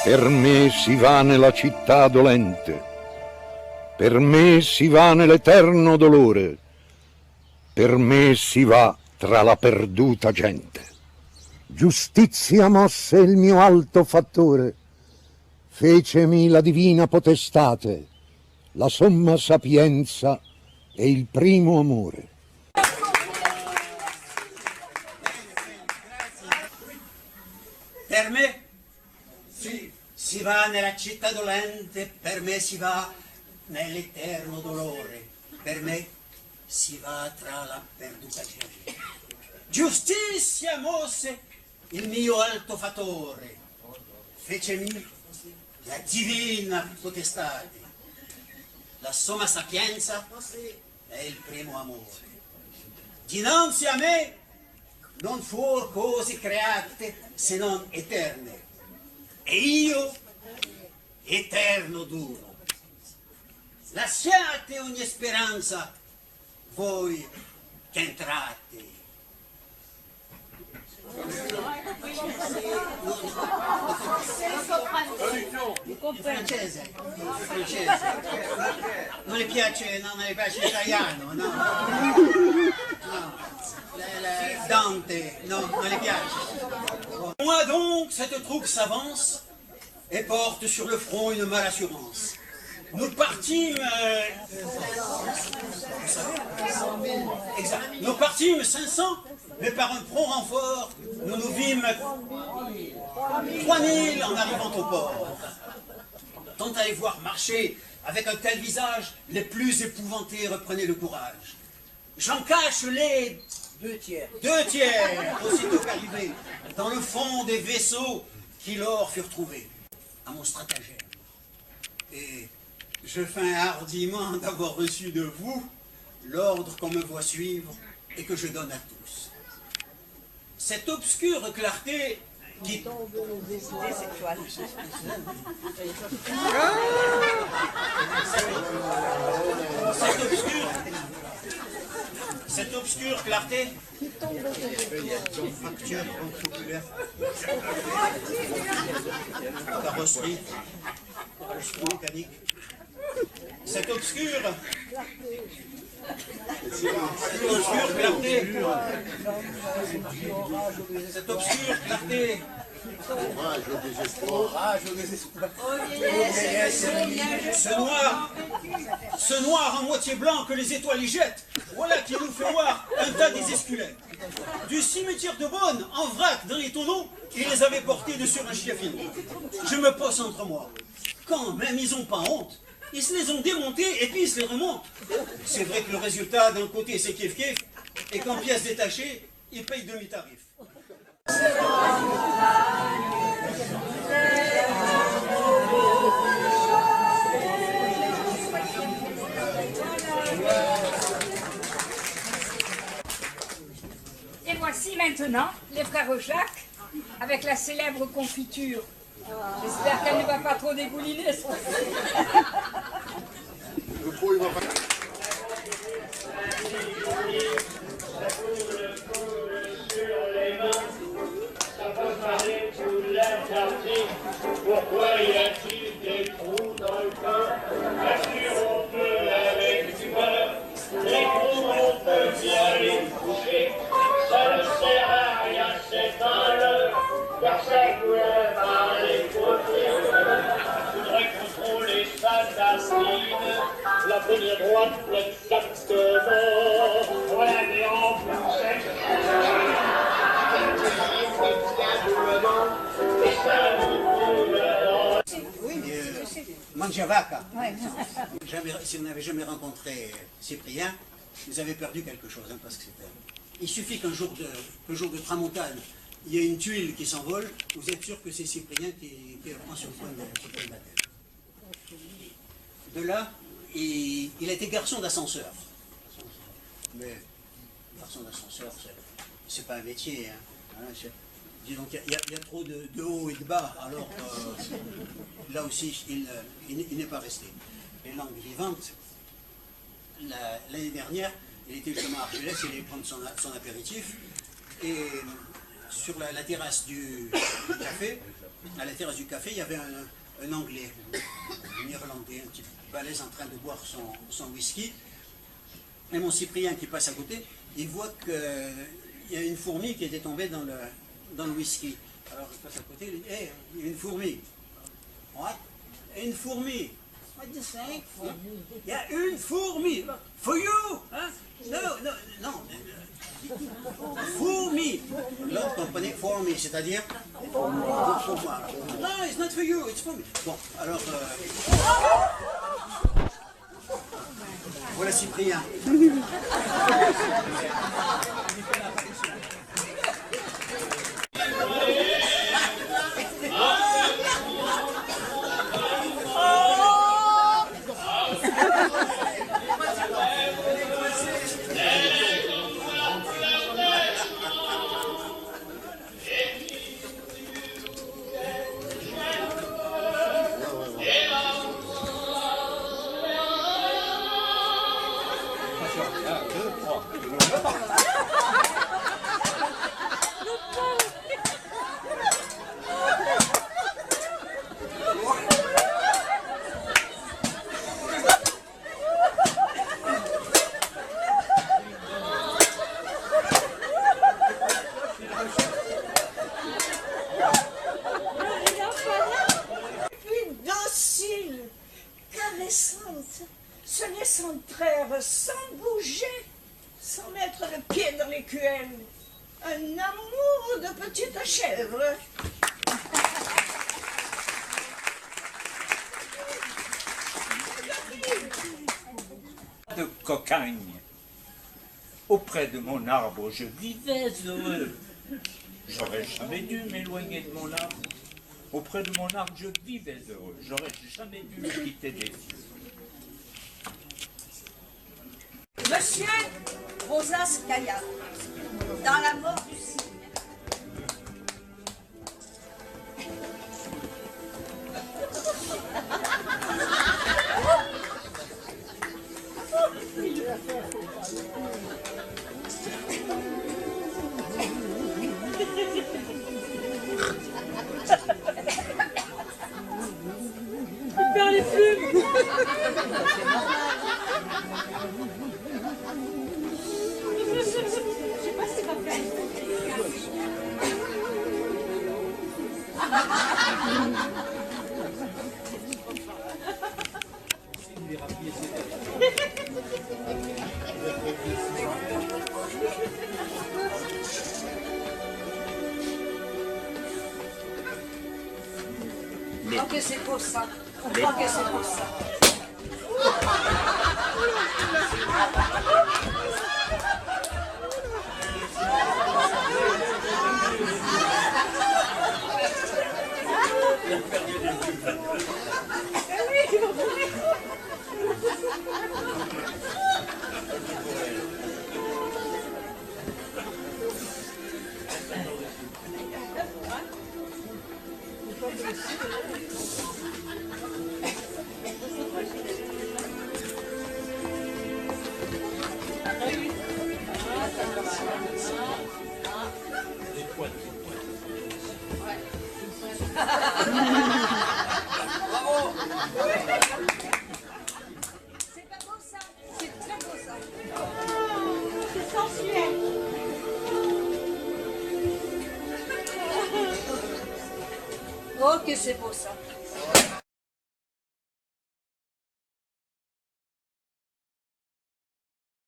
Per me si va nella città dolente, per me si va nell'eterno dolore, per me si va tra la perduta gente. Giustizia mosse il mio alto fattore, fecemi la divina potestate, la somma sapienza e il primo amore. Per me si va nella città dolente, per me si va nell'eterno dolore, per me si va tra la perduta gente. Giustizia mosse il mio alto fattore, fecemi la divina potestate, la somma sapienza e il primo amore. Dinanzi a me non fuor cose create se non eterne, e io eterno duro. Lasciate ogni speranza voi che entrate. Il francese, non le piace, non le piace l'italiano, no? Dante, non le piace. Moi donc, cette troupe s'avance et porte sur le front une malassurance. Nous partîmes, nous partîmes 500, mais par un prompt renfort, nous nous vîmes 3000 en arrivant au port. Tant à les voir marcher avec un tel visage, les plus épouvantés reprenaient le courage. J'en cache les 2 tiers, aussitôt qu'arrivés, dans le fond des vaisseaux qui lors furent trouvés, à mon stratagème. Et je feins hardiment d'avoir reçu de vous l'ordre qu'on me voit suivre et que je donne à tous. Cette obscure clarté qui tombe des étoiles. Cette obscure clarté qui tombe fracture populaire. Carrosserie mécanique. Cette obscure clarté. Cette obscure clarté. Ce noir en moitié blanc que les étoiles y jettent, voilà qui nous fait voir un tas des esquelettes. Du cimetière de Beaune, en vrac dans les tonneaux, ils les avaient portés de sur un chiaffinou. Je me posse entre moi. Quand même ils ont pas honte, ils se les ont démontés et puis ils se les remontent. C'est vrai que le résultat d'un côté c'est kiff-kiff, et qu'en pièces détachées, ils payent demi-tarif. Et voici maintenant les frères Jacques avec la célèbre confiture. J'espère qu'elle ne va pas trop dégouliner. Pourquoi y a-t-il des trous dans le corps? Assurons-le avec humeur. Les trous, on peut bien les coucher. Ça ne sert à rien, c'est un leurre, car ça coulait par les côtés. Faudrait contrôler sa narine, la venir droite exactement. Voilà des ampoules sèches. Mangiavaca. Si vous n'avez jamais rencontré Cyprien, vous avez perdu quelque chose, hein, parce que il suffit qu'un jour de tramontane, il y ait une tuile qui s'envole, vous êtes sûr que c'est Cyprien qui reprend sur le coin de la tête. De là, il était garçon d'ascenseur. Mais garçon d'ascenseur, c'est pas un métier. Hein. Dis donc, il y a trop de haut et de bas, alors là aussi, il n'est pas resté. Les langues vivantes, l'année dernière, il était justement à Argelès, il allait prendre son apéritif, et sur la terrasse du café, à la terrasse du café, il y avait un Anglais, un Irlandais, un petit balèze en train de boire son whisky. Et mon Cyprien qui passe à côté, il voit qu'il y a une fourmi qui était tombée dans le whisky. Alors il passe à côté, il dit, hey, il y a une fourmi. What? Une fourmi. What do you say? Il y a une fourmi. For you? Hein? Non. Fourmi. L'autre comprenait for me, c'est-à-dire pour moi. Non, it's not for you, it's for me. Bon, alors... Voilà Cyprien. Se laissant traire sans bouger, sans mettre le pied dans l'écuelle. Un amour de petite chèvre. De cocagne. Auprès de mon arbre, je vivais heureux. J'aurais jamais dû m'éloigner de mon arbre. Auprès de mon arbre, je vivais heureux. J'aurais jamais dû le quitter des yeux. Monsieur Rosaskaya, dans la mort du cygne. Faire les plumes. Oh que c'est pour ça. Oh que c'est pour ça. C'est pas beau ça. C'est très beau ça. C'est sensuel. Oh que c'est beau ça.